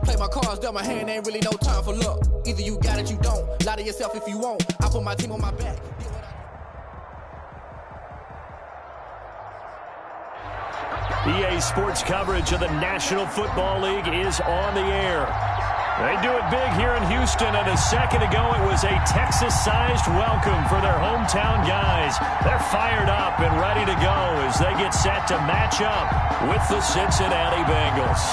Play my cards, dealt my hand, ain't really no time for luck. Either you got it, you don't. Lie to yourself if you won't. I put my team on my back. EA Sports coverage of the National Football League is on the air. They do it big here in Houston, and a second ago it was a Texas-sized welcome for their hometown guys. They're fired up and ready to go as they get set to match up with the Cincinnati Bengals.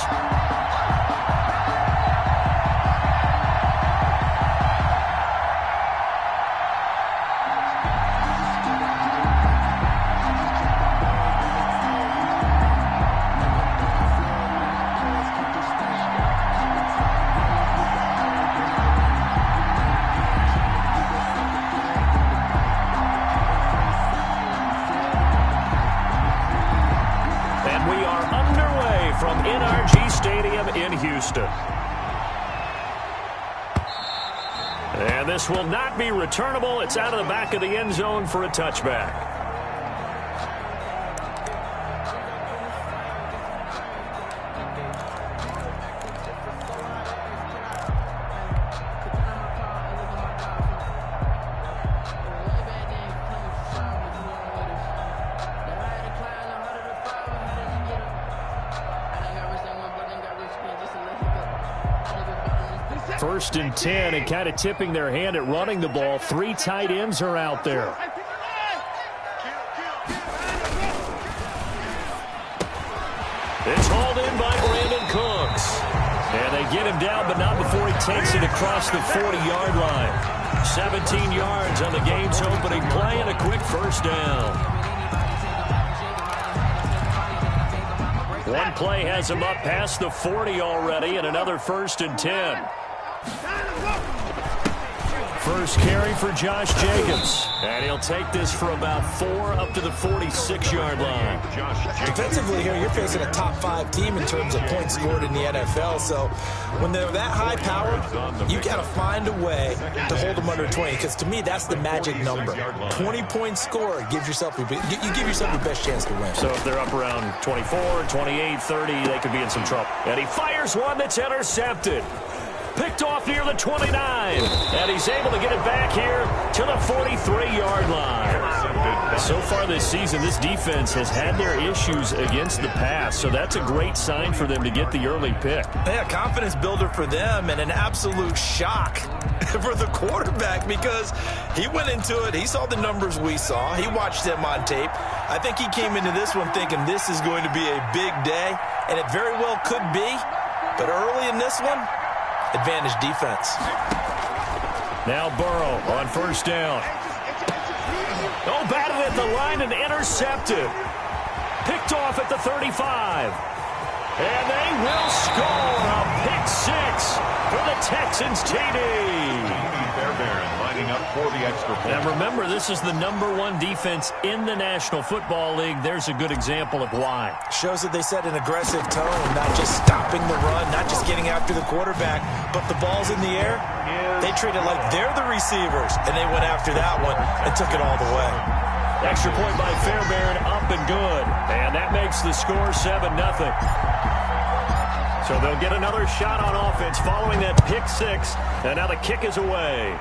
And this will not be returnable. It's out of the back of the end zone for a touchback. First and 10, and kind of tipping their hand at running the ball. 3 tight ends are out there. It's hauled in by Brandon Cooks. And they get him down, but not before he takes it across the 40-yard line. 17 yards on the game's opening play and a quick first down. One play has him up past the 40 already, and another first and 10. First carry for Josh Jacobs. And he'll take this for about 4 up to the 46-yard line. Defensively here, you're facing a top 5 team in terms of points scored in the NFL. So when they're that high powered, you got to find a way to hold them under 20. Because to me, that's the magic number. 20 points scored, you give yourself your best chance to win. So if they're up around 24, 28, 30, they could be in some trouble. And he fires one that's intercepted. Picked off near the 29, and he's able to get it back here to the 43-yard line. So far this season, this defense has had their issues against the pass, so that's a great sign for them to get the early pick. Yeah, confidence builder for them, and an absolute shock for the quarterback because he went into it. He saw the numbers we saw. He watched them on tape. I think he came into this one thinking this is going to be a big day, and it very well could be, but early in this one, advantage defense. Now Burrow on first down. Oh, batted at the line and intercepted. Picked off at the 35. And they will score a pick 6 for the Texans TD. Lining up for the extra point. And remember, this is the #1 defense in the National Football League. There's a good example of why. Shows that they set an aggressive tone, not just stopping the run, not just getting after the quarterback, but the ball's in the air. They treat it like they're the receivers, and they went after that one and took it all the way. Extra point by Fairbairn, up and good. And that makes the score 7-0. So they'll get another shot on offense following that pick 6. And now the kick is away.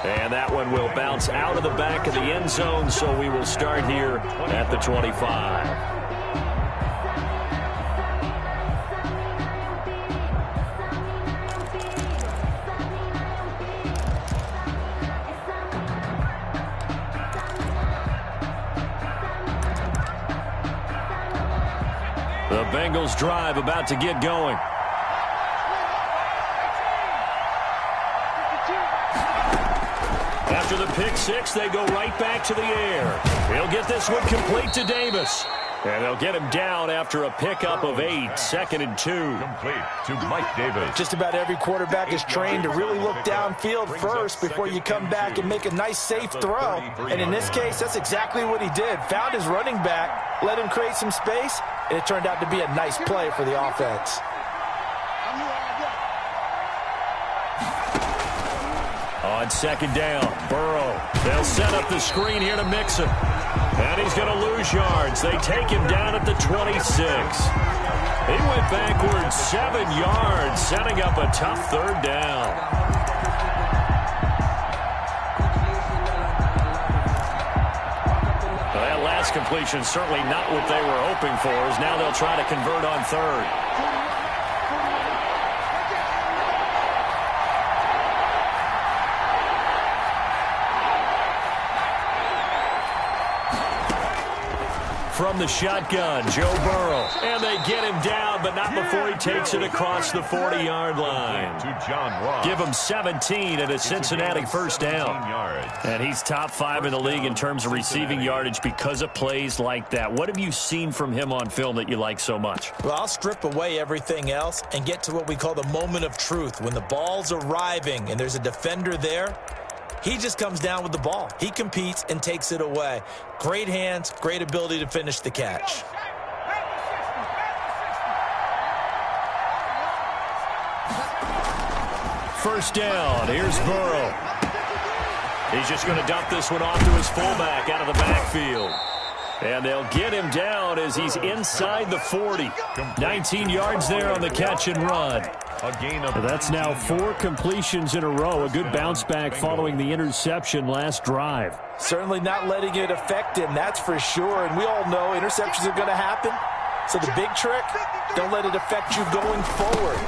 And that one will bounce out of the back of the end zone, so we will start here at the 25. The Bengals drive about to get going. After the pick 6, they go right back to the air. He'll get this one complete to Davis. And they'll get him down after a pickup of 8, 2nd and 2. Complete to Mike Davis. Just about every quarterback is trained to really look downfield first before you come back and make a nice, safe throw. And in this case, that's exactly what he did. Found his running back, let him create some space, and it turned out to be a nice play for the offense. On 2nd down, Burrow. They'll set up the screen here to Mixon. And he's going to lose yards. They take him down at the 26. He went backwards 7 yards, setting up a tough third down. That last completion certainly not what they were hoping for, as now they'll try to convert on third. From the shotgun, Joe Burrow. And they get him down, but not before he takes it across the 40-yard line. Give him 17 and a Cincinnati first down. And he's top 5 in the league in terms of receiving yardage because of plays like that. What have you seen from him on film that you like so much? Well, I'll strip away everything else and get to what we call the moment of truth. When the ball's arriving and there's a defender there, he just comes down with the ball. He competes and takes it away. Great hands, great ability to finish the catch. First down, here's Burrow. He's just going to dump this one off to his fullback out of the backfield. And they'll get him down as he's inside the 40. 19 yards there on the catch and run. That's now 4 completions in a row. A good bounce back following the interception last drive. Certainly not letting it affect him, that's for sure. And we all know interceptions are going to happen. So the big trick, don't let it affect you going forward.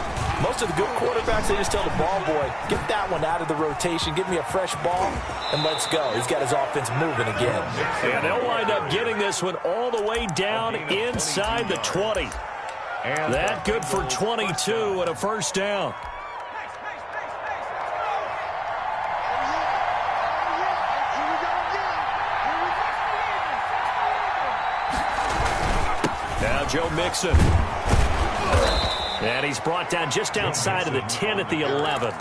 Most of the good quarterbacks, they just tell the ball boy, get that one out of the rotation, give me a fresh ball, and let's go. He's got his offense moving again. And they'll wind up getting this one all the way down inside the 20. That good for 22 and a first down. Now Joe Mixon. And he's brought down just outside of the 10 at the 11.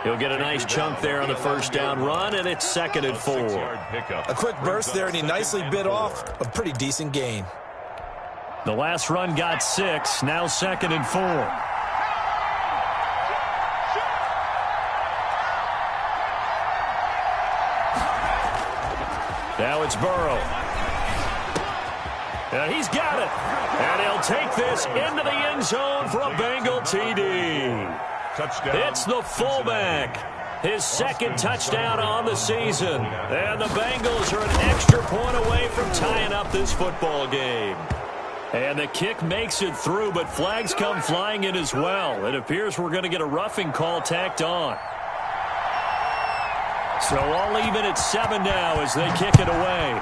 He'll get a nice chunk there on the first down run, and it's 2nd and 4. A quick burst there, and he nicely bit off a pretty decent gain. The last run got 6, now 2nd and 4. Now it's Burrow. And he's got it. And he'll take this into the end zone for a Bengal TD. Touchdown. It's the fullback. His 2nd touchdown on the season. And the Bengals are an extra point away from tying up this football game. And the kick makes it through, but flags come flying in as well. It appears we're going to get a roughing call tacked on. So all even at 7 now as they kick it away.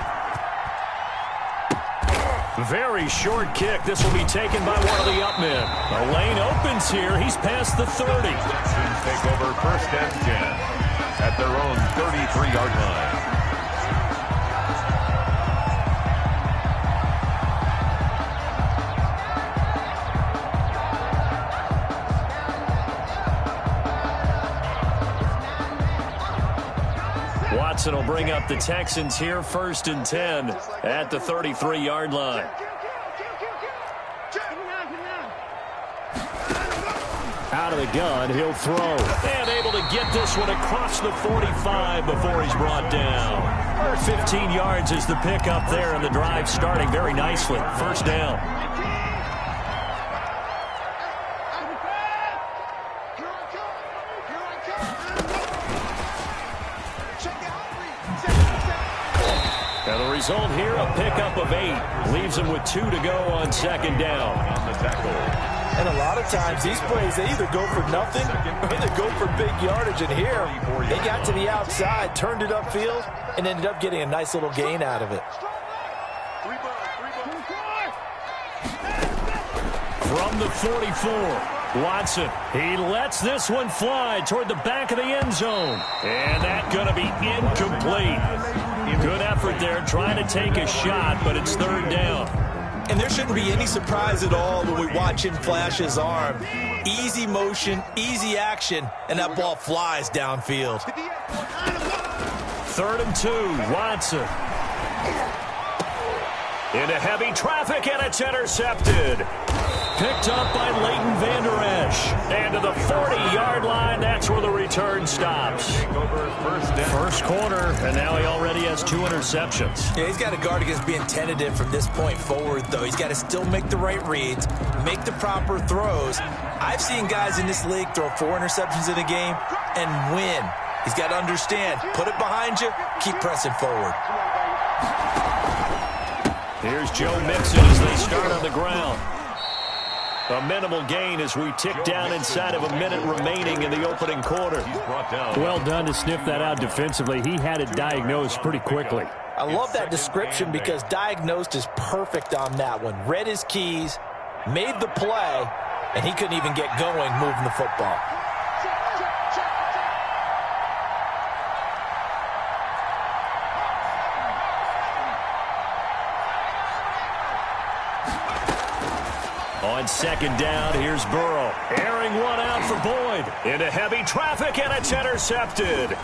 Very short kick. This will be taken by one of the upmen. The lane opens here. He's past the 30. Texans take over 1st and 10 at their own 33-yard line. Watson will bring up the Texans here 1st and 10 at the 33-yard line. Out of the gun, he'll throw. And able to get this one across the 45 before he's brought down. 15 yards is the pickup there, and the drive starting very nicely. First down. And the result here, a pickup of 8. Leaves him with 2 to go on 2nd down. On the tackle. And a lot of times, these plays, they either go for nothing or they go for big yardage. And here, they got to the outside, turned it upfield, and ended up getting a nice little gain out of it. From the 44, Watson. He lets this one fly toward the back of the end zone. And that's going to be incomplete. Good effort there, trying to take a shot, but it's 3rd down. And there shouldn't be any surprise at all when we watch him flash his arm. Easy motion, easy action, and that ball flies downfield. 3rd and 2, Watson. Into heavy traffic, and it's intercepted. Picked up by Leighton Vander Esch. And to the 40-yard line, that's where the return stops. First quarter, and now he already has 2 interceptions. Yeah, he's got to guard against being tentative from this point forward, though. He's got to still make the right reads, make the proper throws. I've seen guys in this league throw 4 interceptions in a game and win. He's got to understand, put it behind you, keep pressing forward. Here's Joe Mixon as they start on the ground. A minimal gain as we tick down inside of a minute remaining in the opening quarter. Well done to sniff that out defensively. He had it diagnosed pretty quickly. I love that description because diagnosed is perfect on that one. Read his keys, made the play, and he couldn't even get going moving the football. On second down, here's Burrow. Airing one out for Boyd. Into heavy traffic, and it's intercepted.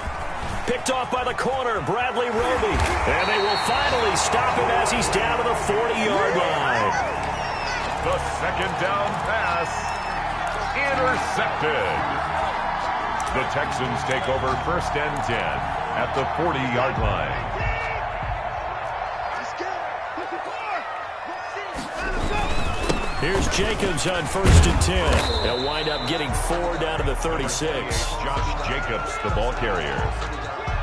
Picked off by the corner, Bradley Roby. And they will finally stop him as he's down to the 40-yard line. The second down pass, intercepted. The Texans take over 1st and 10 at the 40-yard line. Here's Jacobs on 1st and 10. They'll wind up getting 4 down to the 36. Josh Jacobs, the ball carrier.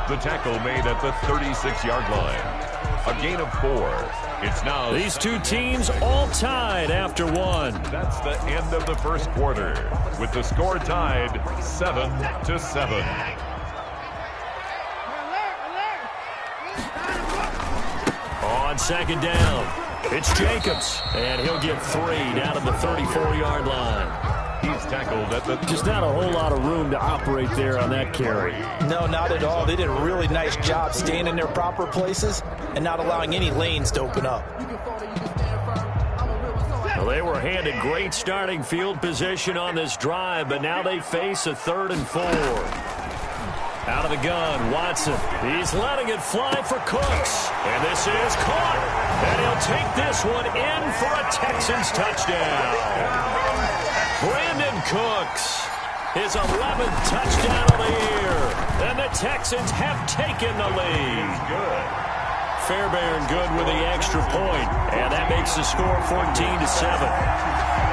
The tackle made at the 36-yard line. A gain of 4. It's now... These two teams all tied after 1. That's the end of the first quarter, with the score tied 7-7. On second down, it's Jacobs, and he'll get 3 down to the 34-yard line. He's tackled at the... Just not a whole lot of room to operate there on that carry. No, not at all. They did a really nice job staying in their proper places and not allowing any lanes to open up. Well, they were handed great starting field position on this drive, but now they face a 3rd and 4. Out of the gun, Watson. He's letting it fly for Cooks. And this is caught. And he'll take this one in for a Texans touchdown. Brandon Cooks, his 11th touchdown of the year. And the Texans have taken the lead. Good. Fairbairn good with the extra point. And that makes the score 14-7.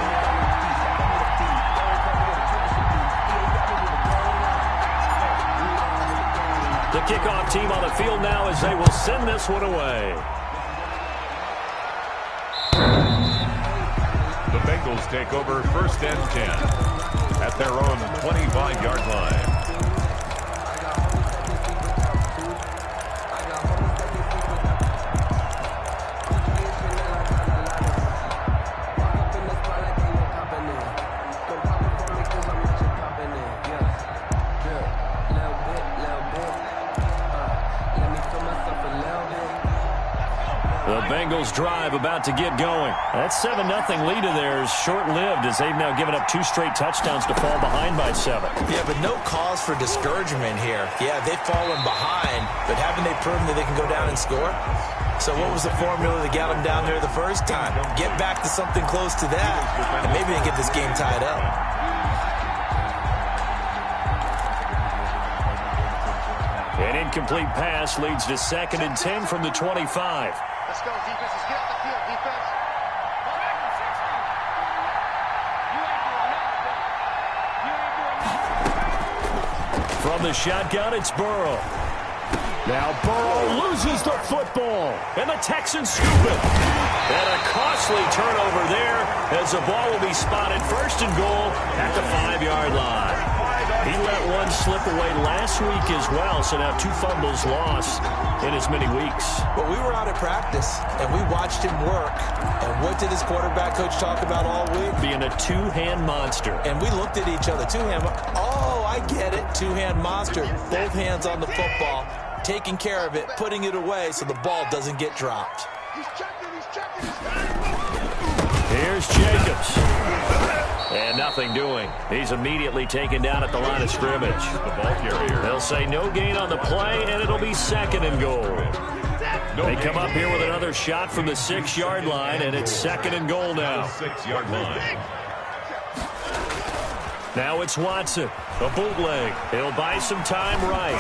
The kickoff team on the field now as they will send this one away. The Bengals take over 1st and 10 at their own 25-yard line. Bengals drive about to get going. That 7-0 lead of theirs short-lived as they've now given up 2 straight touchdowns to fall behind by 7. Yeah, but no cause for discouragement here. Yeah, they've fallen behind, but haven't they proven that they can go down and score? So what was the formula that got them down there the first time? Get back to something close to that, and maybe they can get this game tied up. An incomplete pass leads to 2nd and 10 from the 25. Let's go, defense. Let's get out the field, defense. From the shotgun, it's Burrow. Now Burrow loses the football, and the Texans scoop it. And a costly turnover there as the ball will be spotted 1st and goal at the 5-yard line. He let one slip away last week as well, so now 2 fumbles lost in as many weeks. But we were out of practice, and we watched him work. And what did his quarterback coach talk about all week? Being a 2-hand monster. And we looked at each other. 2-hand. Oh, I get it. 2-hand monster. Both hands on the football, taking care of it, putting it away so the ball doesn't get dropped. He's checking. Here's Jacobs. And nothing doing. He's immediately taken down at the line of scrimmage. The ball carrier. They'll say no gain on the play, and it'll be 2nd and goal. They come up here with another shot from the 6-yard line, and it's 2nd and goal now. 6-yard line. Now it's Watson. A bootleg. He'll buy some time right.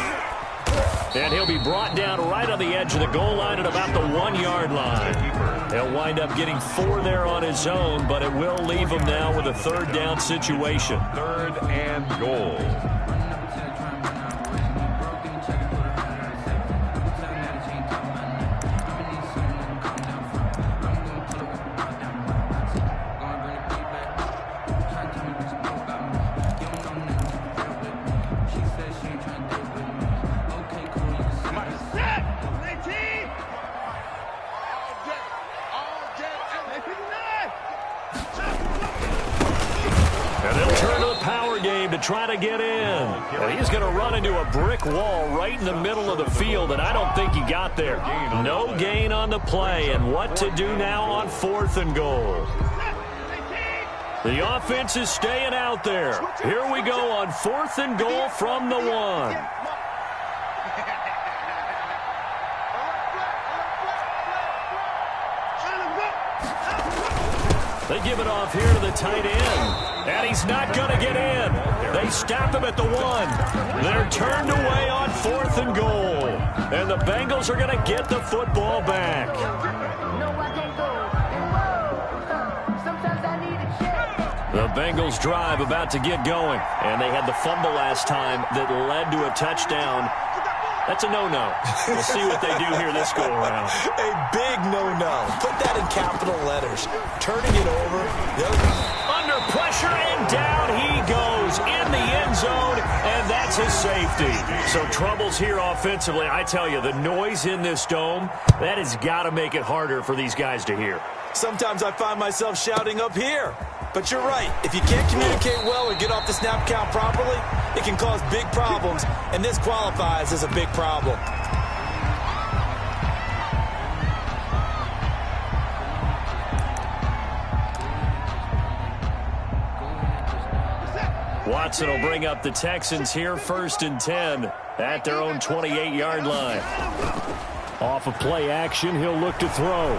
And he'll be brought down right on the edge of the goal line at about the 1-yard line. He'll wind up getting 4 there on his own, but it will leave him now with a 3rd down situation. 3rd and goal. Try to get in. And he's going to run into a brick wall right in the middle of the field, and I don't think he got there. No gain on the play, and what to do now on 4th and goal. The offense is staying out there. Here we go on 4th and goal from the 1. They give it off here to the tight end. And he's not going to get in. They stop him at the 1. They're turned away on 4th and goal. And the Bengals are going to get the football back. The Bengals drive about to get going. And they had the fumble last time that led to a touchdown. That's a no-no. We'll see what they do here this go-around. A big no-no. Put that in capital letters. Turning it over. Under pressure, and down he goes in the end zone, and that's his safety. So troubles here offensively. I tell you, the noise in this dome, that has got to make it harder for these guys to hear. Sometimes I find myself shouting up here. But you're right. If you can't communicate well or get off the snap count properly, it can cause big problems, and this qualifies as a big problem. Watson will bring up the Texans here 1st and 10 at their own 28-yard line. Off of play action, he'll look to throw.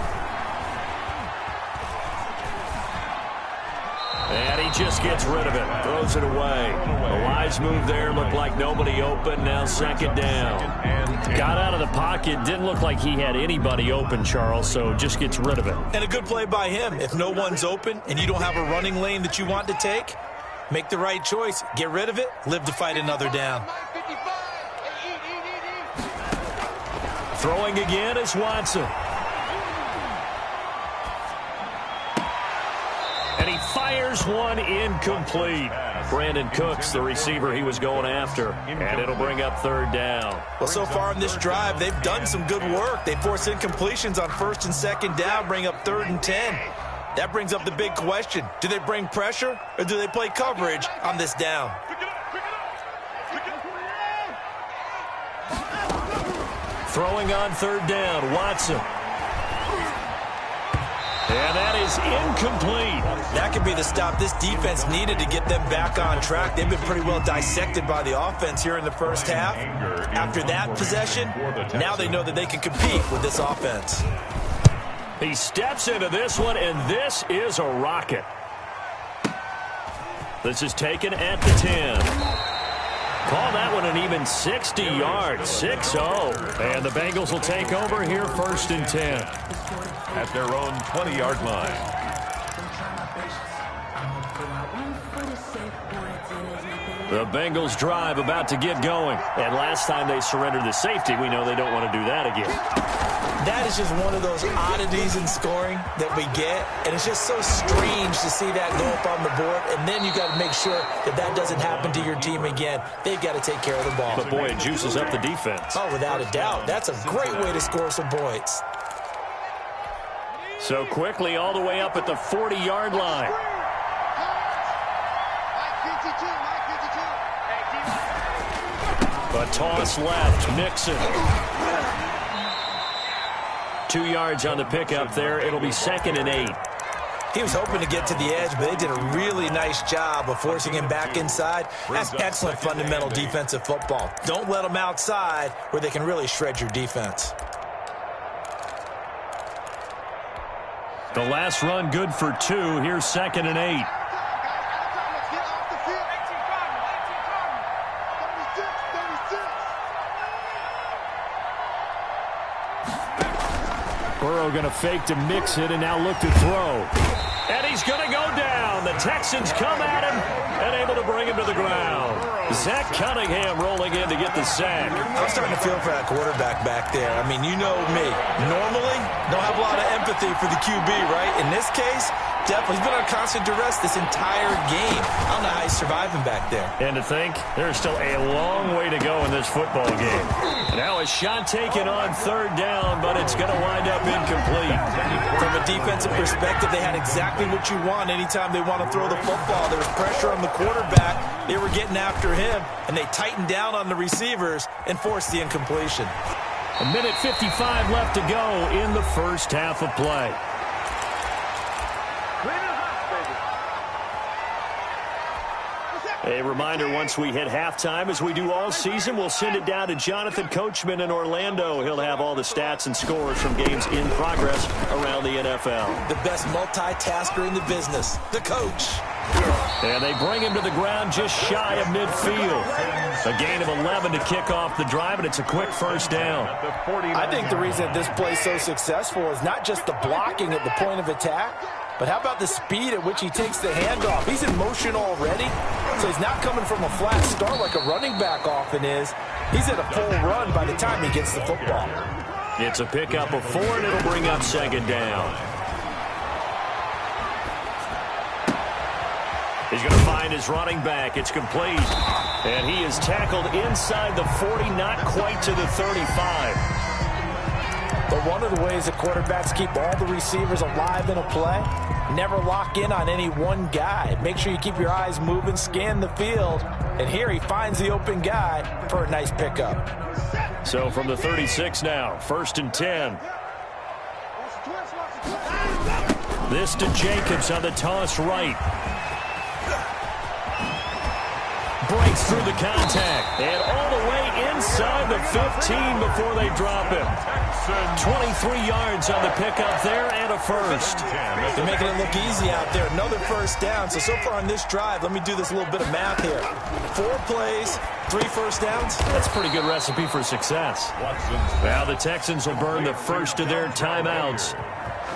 And he just gets rid of it, throws it away. A wise move there, looked like nobody open, now 2nd down. Got out of the pocket, didn't look like he had anybody open, Charles, so just gets rid of it. And a good play by him. If no one's open and you don't have a running lane that you want to take, make the right choice. Get rid of it, live to fight another down. Throwing again is Watson. And he fires one incomplete. Brandon Cooks, the receiver he was going after. And it'll bring up 3rd down. Well, so far in this drive, they've done some good work. They force incompletions on 1st and 2nd down, bring up 3rd and 10. That brings up the big question. Do they bring pressure or do they play coverage on this down? Throwing on 3rd down, Watson. And that is incomplete. That could be the stop this defense needed to get them back on track. They've been pretty well dissected by the offense here in the first half. After that possession, now they know that they can compete with this offense. He steps into this one, and this is a rocket. This is taken at the 10. Call that one an even 60 yards, 6-0. And the Bengals will take over here 1st and 10. At their own 20-yard line. The Bengals drive about to get going. And last time they surrendered the safety, we know they don't want to do that again. That is just one of those oddities in scoring that we get. And it's just so strange to see that go up on the board. And then you got to make sure that that doesn't happen to your team again. They've got to take care of the ball. But, boy, it juices up the defense. Oh, without a doubt. That's a great way to score some points. So quickly all the way up at the 40-yard line. A toss left, Mixon. 2 yards on the pickup there. It'll be 2nd and 8. He was hoping to get to the edge, but they did a really nice job of forcing him back inside. That's excellent fundamental defensive football. Don't let them outside where they can really shred your defense. The last run good for 2. Here's 2nd and 8. Burrow going to fake to mix it and now look to throw. And he's going to go down. The Texans come at him and able to bring him to the ground. Zach Cunningham rolling in to get the sack. I'm starting to feel for that quarterback back there. I mean, you know me. Normally, don't have a lot of empathy for the QB, right? In this case, definitely. He's been on constant duress this entire game. I don't know how he's surviving back there. And to think, there's still a long way to go in this football game. Now a shot taken on third down, but it's going to wind up incomplete. From a defensive perspective, they had exactly what you want anytime they want to throw the football. There was pressure on the quarterback. They were getting after him, and they tightened down on the receivers and forced the incompletion. A minute 55 left to go in the first half of play. A reminder, once we hit halftime, as we do all season, we'll send it down to Jonathan Coachman in Orlando. He'll have all the stats and scores from games in progress around the NFL. The best multitasker in the business, the coach. And they bring him to the ground just shy of midfield. A gain of 11 to kick off the drive, and it's a quick first down. I think the reason that this play is so successful is not just the blocking at the point of attack, but how about the speed at which he takes the handoff? He's in motion already, so he's not coming from a flat start like a running back often is. He's at a full run by the time he gets the football. It's a pickup of 4, and it'll bring up second down. He's going to find his running back. It's complete. And he is tackled inside the 40, not quite to the 35. But one of the ways that quarterbacks keep all the receivers alive in a play, never lock in on any one guy. Make sure you keep your eyes moving, scan the field. And here he finds the open guy for a nice pickup. So from the 36 now, 1st and 10. This to Jacobs on the toss right. Breaks through the contact and all the way inside the 15 before they drop him. 23 yards on the pickup there and a first. They're making it look easy out there. Another first down. So far on this drive, let me do this little bit of math here. 4 plays, 3 first downs. That's a pretty good recipe for success. Now the Texans will burn the first of their timeouts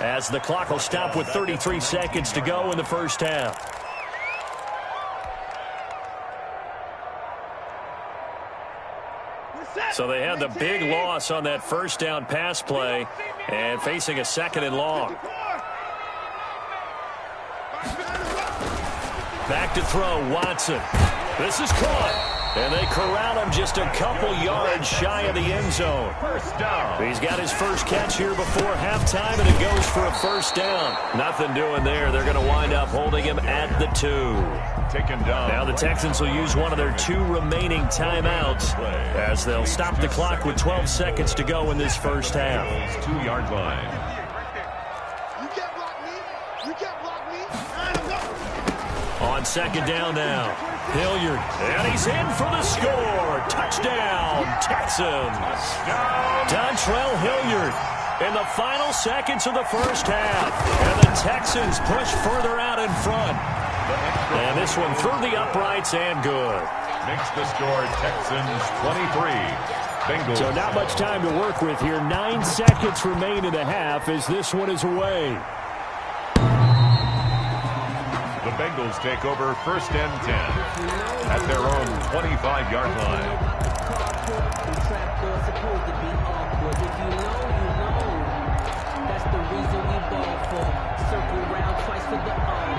as the clock will stop with 33 seconds to go in the first half. So they had the big loss on that first down pass play and facing a 2nd and long. Back to throw, Watson. This is caught. And they corral him just a couple yards shy of the end zone. He's got his first catch here before halftime, and it goes for a first down. Nothing doing there. They're going to wind up holding him at the 2. Taken down. Now the Texans will use one of their 2 remaining timeouts as they'll stop the clock with 12 seconds to go in this first half. 2-yard line. You can't block me. You can't block me. On second down now, Hilliard, and he's in for the score. Touchdown, Texans. Dontrell Hilliard in the final seconds of the first half. And the Texans push further out in front. And this one through the uprights and good. Makes the score Texans 23. Bengals. So not much time to work with here. 9 seconds remain in the half as this one is away. The Bengals take over 1st and 10 at their own 25-yard line.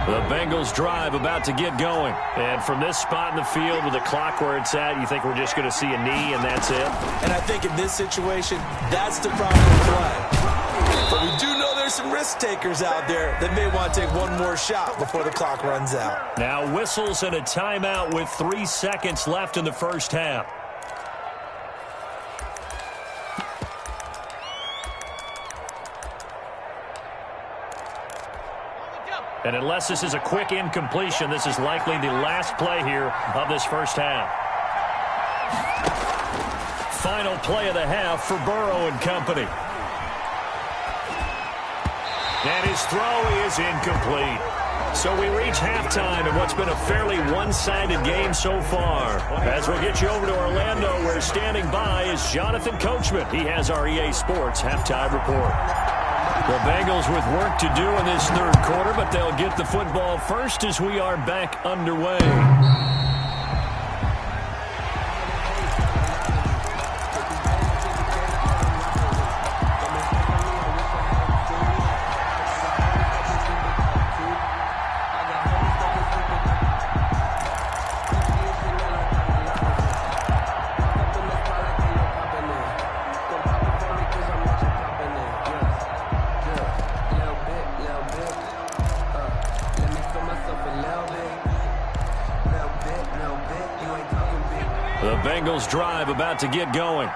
The Bengals drive about to get going. And from this spot in the field with the clock where it's at, you think we're just going to see a knee and that's it? And I think in this situation, that's the proper play. But we do know there's some risk takers out there that may want to take one more shot before the clock runs out. Now whistles and a timeout with 3 seconds left in the first half. And unless this is a quick incompletion, this is likely the last play here of this first half. Final play of the half for Burrow and company. And his throw is incomplete. So we reach halftime in what's been a fairly one-sided game so far. As we'll get you over to Orlando, where standing by is Jonathan Coachman. He has our EA Sports halftime report. The Bengals with work to do in this third quarter, but they'll get the football first as we are back underway. The Bengals drive about to get going.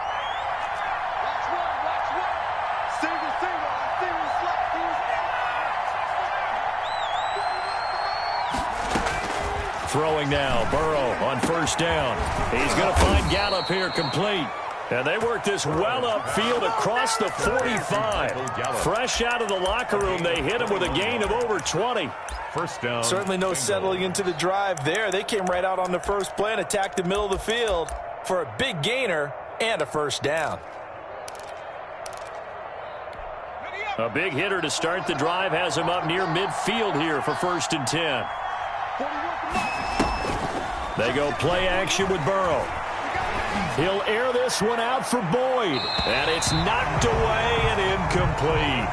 Throwing now, Burrow on first down. He's going to find Gallup here complete. And they work this well upfield across the 45. Fresh out of the locker room, they hit him with a gain of over 20. First down. Certainly no settling into the drive there. They came right out on the first play and attacked the middle of the field for a big gainer and a first down. A big hitter to start the drive has him up near midfield here for 1st and 10. They go play action with Burrow. He'll air this one out for Boyd. And it's knocked away and incomplete.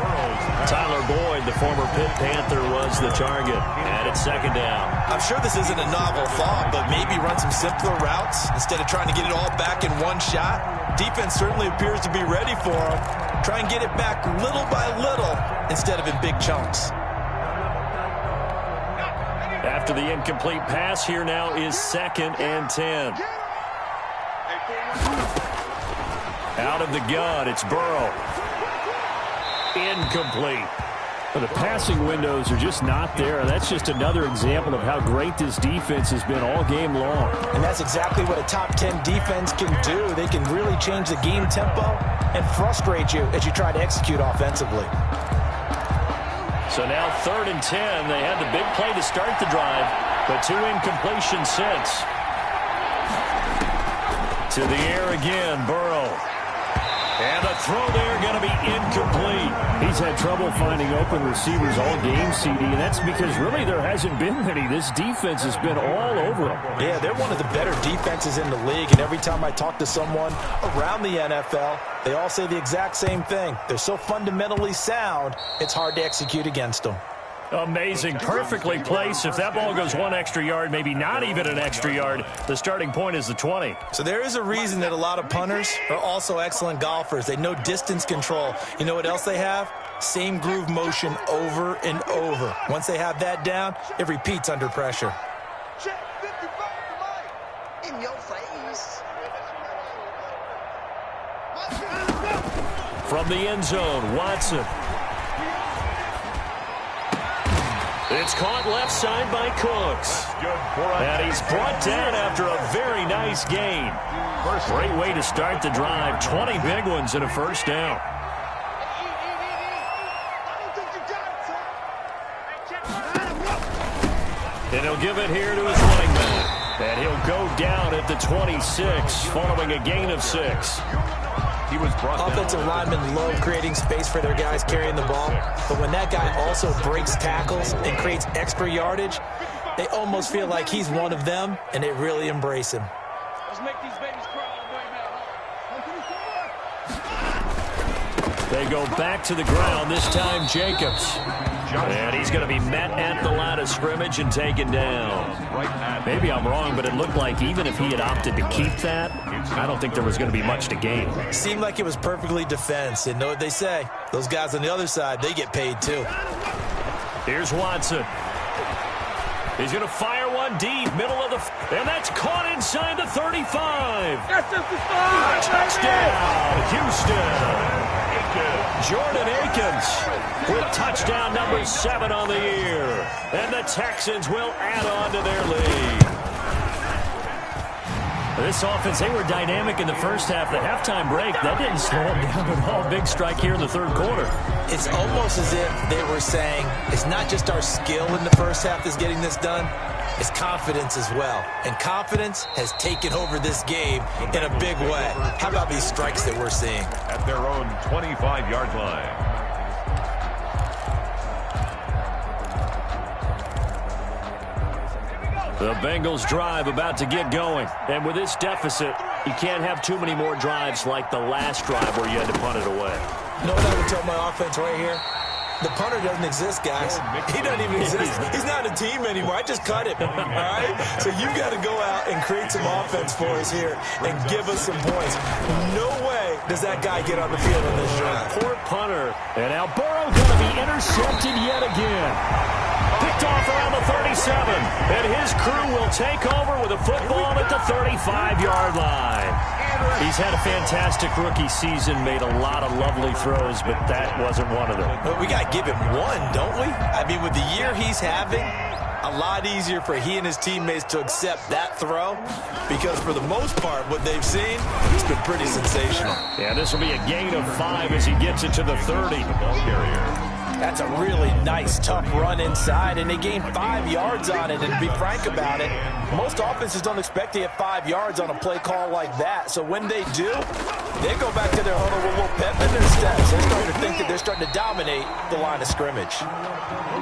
Tyler Boyd, the former Pitt Panther, was the target. And it's 2nd down. I'm sure this isn't a novel thought, but maybe run some simpler routes instead of trying to get it all back in one shot. Defense certainly appears to be ready for him. Try and get it back little by little instead of in big chunks. After the incomplete pass, here now is 2nd and 10. Out of the gun, it's Burrow. Incomplete. The passing windows are just not there. That's just another example of how great this defense has been all game long. And that's exactly what a top 10 defense can do. They can really change the game tempo and frustrate you as you try to execute offensively. So now 3rd and 10. They had the big play to start the drive, but 2 incompletions since. To the air again, Burrow. And the throw there going to be incomplete. He's had trouble finding open receivers all game, CD, and that's because really there hasn't been many. This defense has been all over them. Yeah, they're one of the better defenses in the league, and every time I talk to someone around the NFL, they all say the exact same thing. They're so fundamentally sound, it's hard to execute against them. Amazing. Perfectly placed. If that ball goes 1 extra yard, maybe not even an extra yard, the starting point is the 20. So there is a reason that a lot of punters are also excellent golfers. They know distance control. You know what else they have? Same groove motion over and over. Once they have that down, it repeats under pressure. In your face. From the end zone, Watson. It's caught left side by Cooks. And he's brought down after a very nice gain. Great way to start the drive. 20 big ones and a first down. And he'll give it here to his running back. And he'll go down at the 26 following a gain of 6. He was brought Offensive linemen love creating space for their guys carrying the ball, but when that guy also breaks tackles and creates extra yardage, they almost feel like he's one of them, and they really embrace him. Let's make these babies cry all day, man. They go back to the ground, this time Jacobs. And he's going to be met at the line of scrimmage and taken down. Maybe I'm wrong, but it looked like even if he had opted to keep that, I don't think there was going to be much to gain. Seemed like it was perfectly defense, and know what they say. Those guys on the other side, they get paid too. Here's Watson. He's going to fire one deep, middle of the... And that's caught inside the 35. That's just the start. Touchdown, Houston. Jordan Akins with touchdown number 7 on the year. And the Texans will add on to their lead. This offense, they were dynamic in the first half. The halftime break, that didn't slow them down at all. Big strike here in the third quarter. It's almost as if they were saying, it's not just our skill in the first half that's getting this done, it's confidence as well. And confidence has taken over this game in a big way. How about these strikes that we're seeing? at their own 25-yard line. The Bengals drive about to get going. And with this deficit, you can't have too many more drives like the last drive where you had to punt it away. You know what I would tell my offense right here? The punter doesn't exist, guys. He doesn't even exist. He's not a team anymore. I just cut him, all right? So you've got to go out and create some offense for us here and give us some points. No way does that guy get on the field in this drive. Poor punter. And now Burrow going to be intercepted yet again. Picked off around the 37. And his crew will take over with a football at the 35-yard line. He's had a fantastic rookie season, made a lot of lovely throws, but that wasn't one of them. But we got to give him one, don't we? I mean, with the year he's having, a lot easier for he and his teammates to accept that throw because for the most part, what they've seen, it's been pretty sensational. Yeah, this will be a gain of 5 as he gets it to the 30. Ball carrier. That's a really nice, tough run inside, and they gained 5 yards on it. And to be frank about it, most offenses don't expect to get 5 yards on a play call like that. So when they do, they go back to their huddle with a little pep in their steps. They're starting to think that they're starting to dominate the line of scrimmage.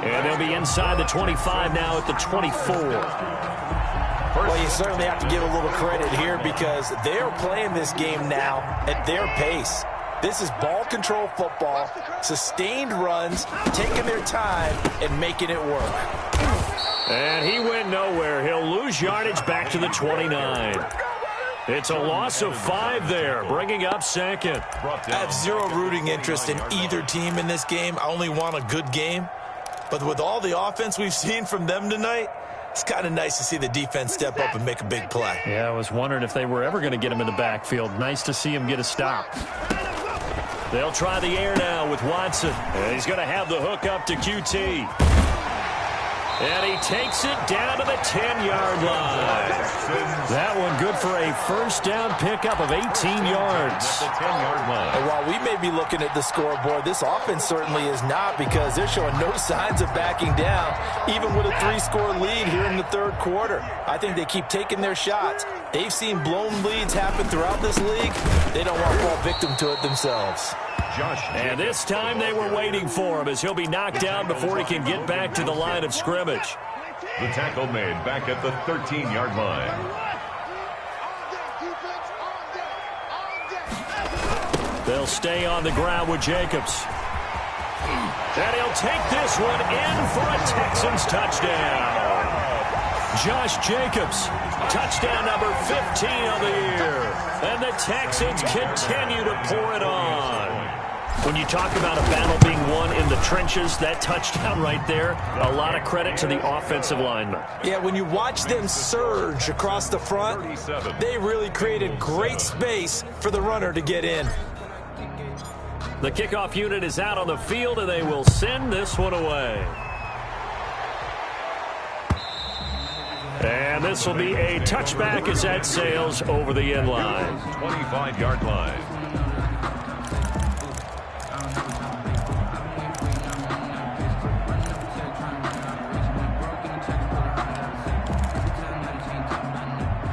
And they'll be inside the 25 now at the 24. Well, you certainly have to give a little credit here because they're playing this game now at their pace. This is ball control football, sustained runs, taking their time and making it work. And he went nowhere. He'll lose yardage back to the 29. It's a loss of 5 there, bringing up second. I have zero rooting interest in either team in this game. I only want a good game. But with all the offense we've seen from them tonight, it's kind of nice to see the defense step up and make a big play. Yeah, I was wondering if they were ever going to get him in the backfield. Nice to see him get a stop. They'll try the air now with Watson. And he's going to have the hook up to QT. And he takes it down to the 10-yard line. That one good for a first down pickup of 18 yards. At the 10-yard line. And while we may be looking at the scoreboard, this offense certainly is not because they're showing no signs of backing down, even with a 3-score lead here in the third quarter. I think they keep taking their shots. They've seen blown leads happen throughout this league. They don't want to fall victim to it themselves. And this time they were waiting for him as he'll be knocked down before he can get back to the line of scrimmage. The tackle made back at the 13-yard line. They'll stay on the ground with Jacobs. And he'll take this one in for a Texans touchdown. Josh Jacobs, touchdown number 15 of the year. And the Texans continue to pour it on. When you talk about a battle being won in the trenches, that touchdown right there, a lot of credit to the offensive linemen. Yeah, when you watch them surge across the front, they really created great space for the runner to get in. The kickoff unit is out on the field, and they will send this one away. And this will be a touchback as that sails over the end line. 25-yard line.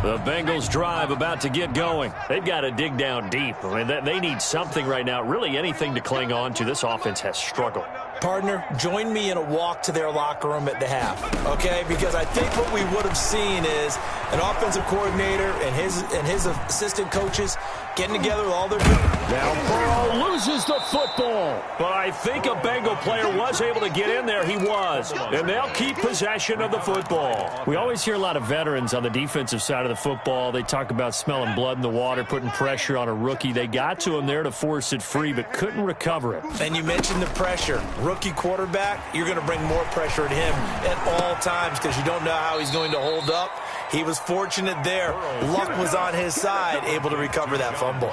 The Bengals drive about to get going. They've got to dig down deep. I mean, they need something right now, really anything to cling on to. This offense has struggled. Partner, join me in a walk to their locker room at the half, okay? Because I think what we would have seen is an offensive coordinator and his assistant coaches getting together with all their... Now Burrow loses the football. But I think a Bengal player was able to get in there. He was. And they'll keep possession of the football. We always hear a lot of veterans on the defensive side of the football. They talk about smelling blood in the water, putting pressure on a rookie. They got to him there to force it free, but couldn't recover it. And you mentioned the pressure. Rookie quarterback, you're going to bring more pressure at him at all times because you don't know how he's going to hold up. He was fortunate there. Luck was on his side, able to recover that fumble.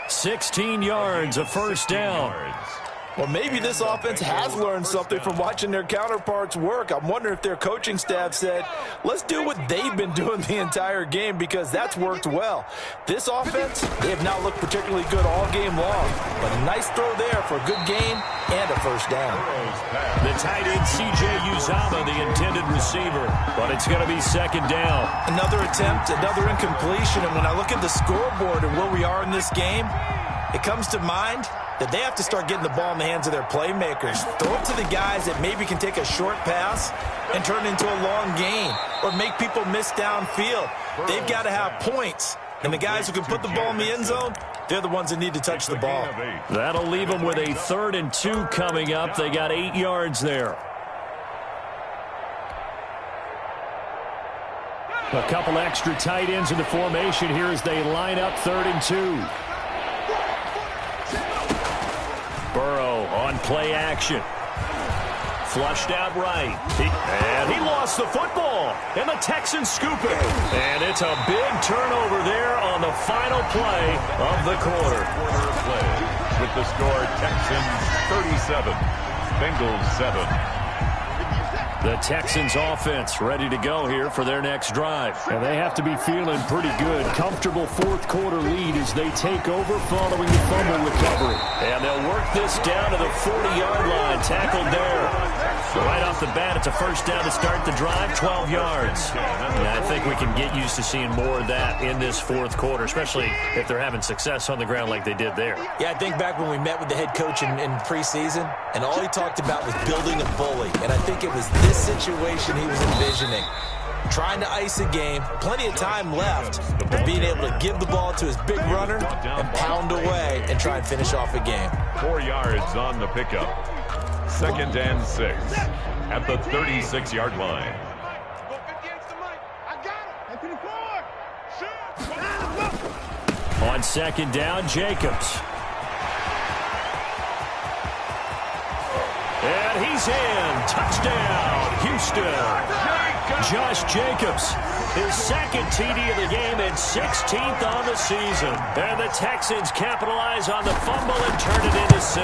16 yards, a first down. Well, maybe this offense has learned something from watching their counterparts work. I'm wondering if their coaching staff said, let's do what they've been doing the entire game because that's worked well. This offense, they have not looked particularly good all game long. But a nice throw there for a good game and a first down. The tight end, C.J. Uzama, the intended receiver. But it's going to be second down. Another attempt, another incompletion. And when I look at the scoreboard and where we are in this game, it comes to mind that they have to start getting the ball in the hands of their playmakers. Throw it to the guys that maybe can take a short pass and turn it into a long gain or make people miss downfield. They've got to have points. And the guys who can put the ball in the end zone, they're the ones that need to touch the ball. That'll leave them with a 3rd and 2 coming up. They got 8 yards there. A couple extra tight ends in the formation here as they line up 3rd and 2. Burrow on play action. Flushed out right. And he lost the football. And the Texans scoop it. And it's a big turnover there on the final play of the quarter. With the score, Texans 37, Bengals 7. The Texans offense ready to go here for their next drive. And they have to be feeling pretty good. Comfortable 4th quarter lead as they take over following the fumble recovery. And they'll work this down to the 40-yard line. Tackled there. Right off the bat, it's a 1st down to start the drive, 12 yards. And I think we can get used to seeing more of that in this 4th quarter, especially if they're having success on the ground like they did there. Yeah, I think back when we met with the head coach in preseason, and all he talked about was building a bully. And I think it was this situation he was envisioning. Trying to ice a game, plenty of time left, but being able to give the ball to his big runner and pound away and try and finish off a game. 4 yards on the pickup. 2nd and 6 at the 36-yard line. On 2nd down, Jacobs. And he's in. Touchdown, Houston. Josh Jacobs, his 2nd TD of the game and 16th on the season. And the Texans capitalize on the fumble and turn it into 6.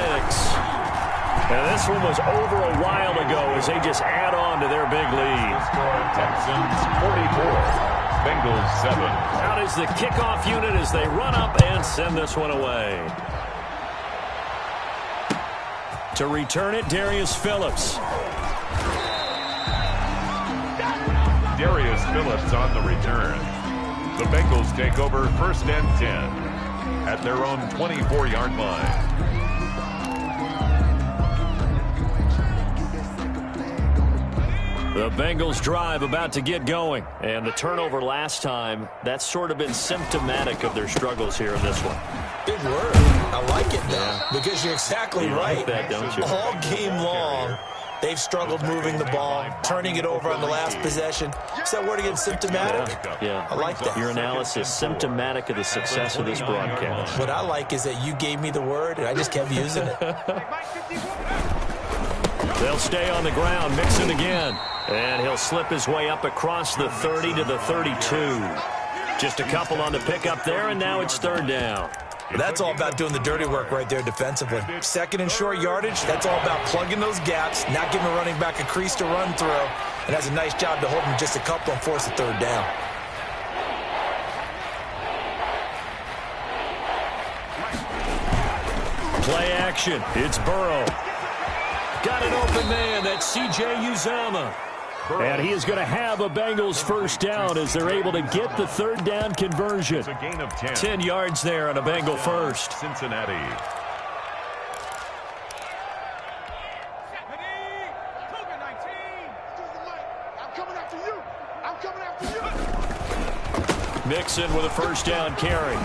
And this one was over a while ago as they just add on to their big lead. Texans 44, Bengals 7. Out is the kickoff unit as they run up and send this one away. To return it, Darius Phillips. Darius Phillips on the return. The Bengals take over 1st and 10 at their own 24-yard line. The Bengals drive about to get going. And the turnover last time, that's sort of been symptomatic of their struggles here in this one. Big word. I like it now because you're exactly right. Like that, don't you? All game long, they've struggled moving the ball, turning it over on the last possession. Is that word again, symptomatic? Yeah. I like that. Your analysis, symptomatic of the success of this broadcast. What I like is that you gave me the word, and I just kept using it. They'll stay on the ground, Mixon again. And he'll slip his way up across the 30 to the 32. Just a couple on the pickup there, and now it's 3rd down. That's all about doing the dirty work right there defensively. 2nd and short yardage, that's all about plugging those gaps, not giving a running back a crease to run through, and has a nice job to hold him just a couple and force a 3rd down. Play action. It's Burrow. Got an open man. That's C.J. Uzomah. And he is going to have a Bengals 1st down as they're able to get the 3rd down conversion. It's a gain of 10. 10 yards there on a Bengal 1st. Cincinnati. Mixon with a 1st down carry.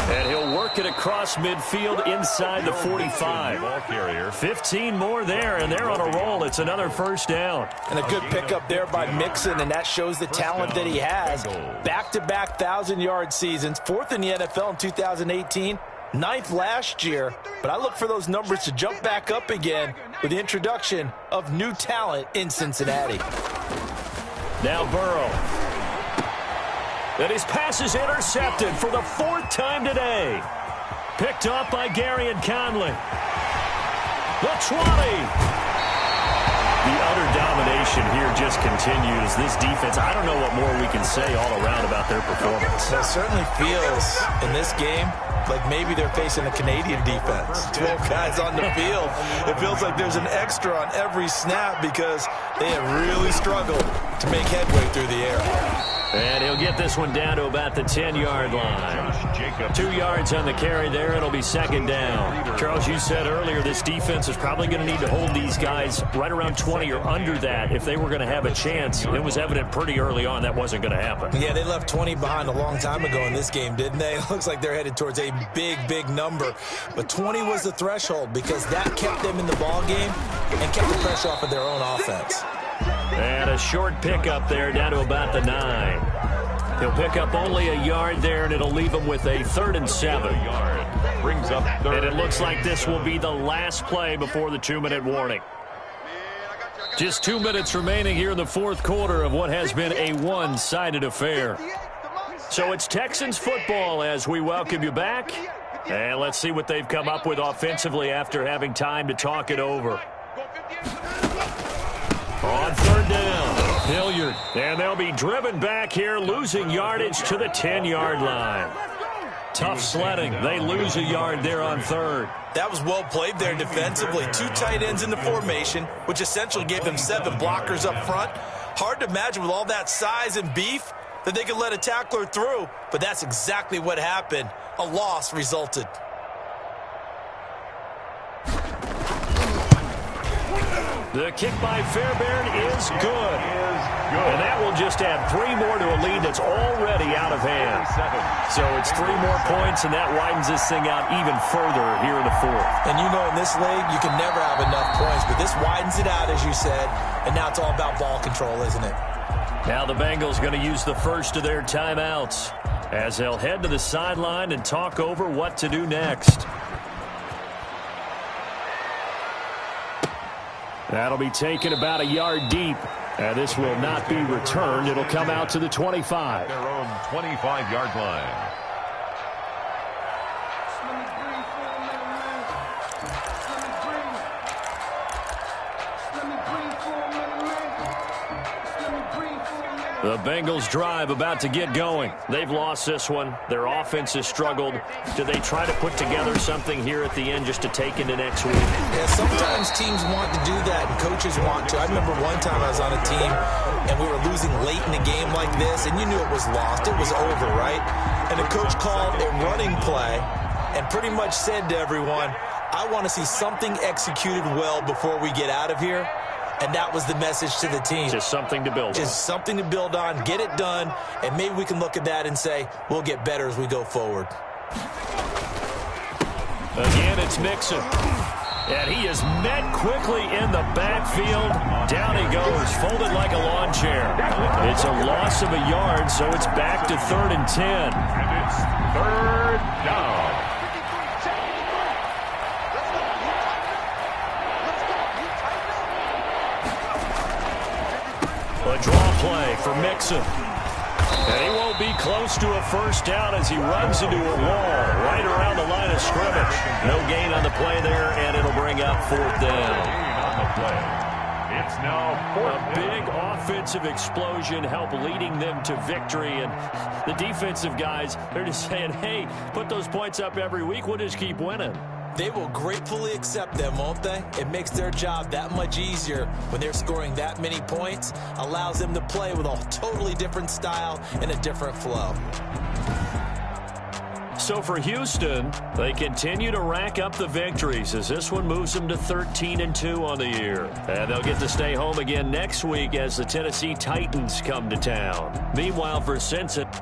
And he'll work it across midfield inside the 45. Ball carrier. 15 more there, and they're on a roll. It's another 1st down. And a good pickup there by Mixon, and that shows the talent that he has. Back-to-back 1,000-yard seasons, 4th in the NFL in 2018, 9th last year. But I look for those numbers to jump back up again with the introduction of new talent in Cincinnati. Now Burrow. And his pass is intercepted for the 4th time today. Picked off by Gary and Conley. The 20. The utter domination here just continues. This defense, I don't know what more we can say all around about their performance. It certainly feels in this game like maybe they're facing a Canadian defense. 12 guys on the field. It feels like there's an extra on every snap because they have really struggled to make headway through the air. And he'll get this one down to about the 10-yard line. 2 yards on the carry there. It'll be second down. Charles, you said earlier this defense is probably going to need to hold these guys right around 20 or under that if they were going to have a chance. It was evident pretty early on that wasn't going to happen. Yeah, they left 20 behind a long time ago in this game, didn't they? It looks like they're headed towards a big, big number. But 20 was the threshold because that kept them in the ball game and kept the pressure off of their own offense. And a short pickup there down to about the 9. He'll pick up only a yard there, and it'll leave him with a 3rd and 7. Brings up third. And it looks like this will be the last play before the 2-minute warning. Just 2 minutes remaining here in the fourth quarter of what has been a one-sided affair. So it's Texans football as we welcome you back. And let's see what they've come up with offensively after having time to talk it over. On 3rd down, Hilliard. And they'll be driven back here, losing yardage to the 10-yard line. Tough sledding. They lose a yard there on 3rd. That was well played there defensively. 2 tight ends in the formation, which essentially gave them 7 blockers up front. Hard to imagine with all that size and beef that they could let a tackler through, but that's exactly what happened. A loss resulted. The kick by Fairbairn is good. And that will just add 3 more to a lead that's already out of hand. So it's 3 more points, and that widens this thing out even further here in the fourth. And you know in this league, you can never have enough points, but this widens it out, as you said, and now it's all about ball control, isn't it? Now the Bengals going to use the first of their timeouts as they'll head to the sideline and talk over what to do next. That'll be taken about a yard deep. And this will not be returned. It'll come out to the 25. Their own 25-yard line. The Bengals drive about to get going. They've lost this one. Their offense has struggled. Do they try to put together something here at the end just to take into next week? Yeah, sometimes teams want to do that and coaches want to. I remember one time I was on a team and we were losing late in a game like this and you knew it was lost. It was over, right? And the coach called a running play and pretty much said to everyone, I want to see something executed well before we get out of here. And that was the message to the team. Just something to build on. Just something to build on, get it done, and maybe we can look at that and say, we'll get better as we go forward. Again, it's Mixon. And he is met quickly in the backfield. Down he goes, folded like a lawn chair. It's a loss of a yard, so it's back to 3rd and 10. And it's 3rd down. A draw play for Mixon. And he won't be close to a first down as he runs into a wall right around the line of scrimmage. No gain on the play there, and it'll bring up 4th down. On the play. It's now 4th. A big offensive explosion helped leading them to victory. And the defensive guys, they're just saying, hey, put those points up every week. We'll just keep winning. They will gratefully accept them, won't they? It makes their job that much easier when they're scoring that many points. Allows them to play with a totally different style and a different flow. So for Houston, they continue to rack up the victories as this one moves them to 13-2 on the year. And they'll get to stay home again next week as the Tennessee Titans come to town. Meanwhile, for Cincinnati,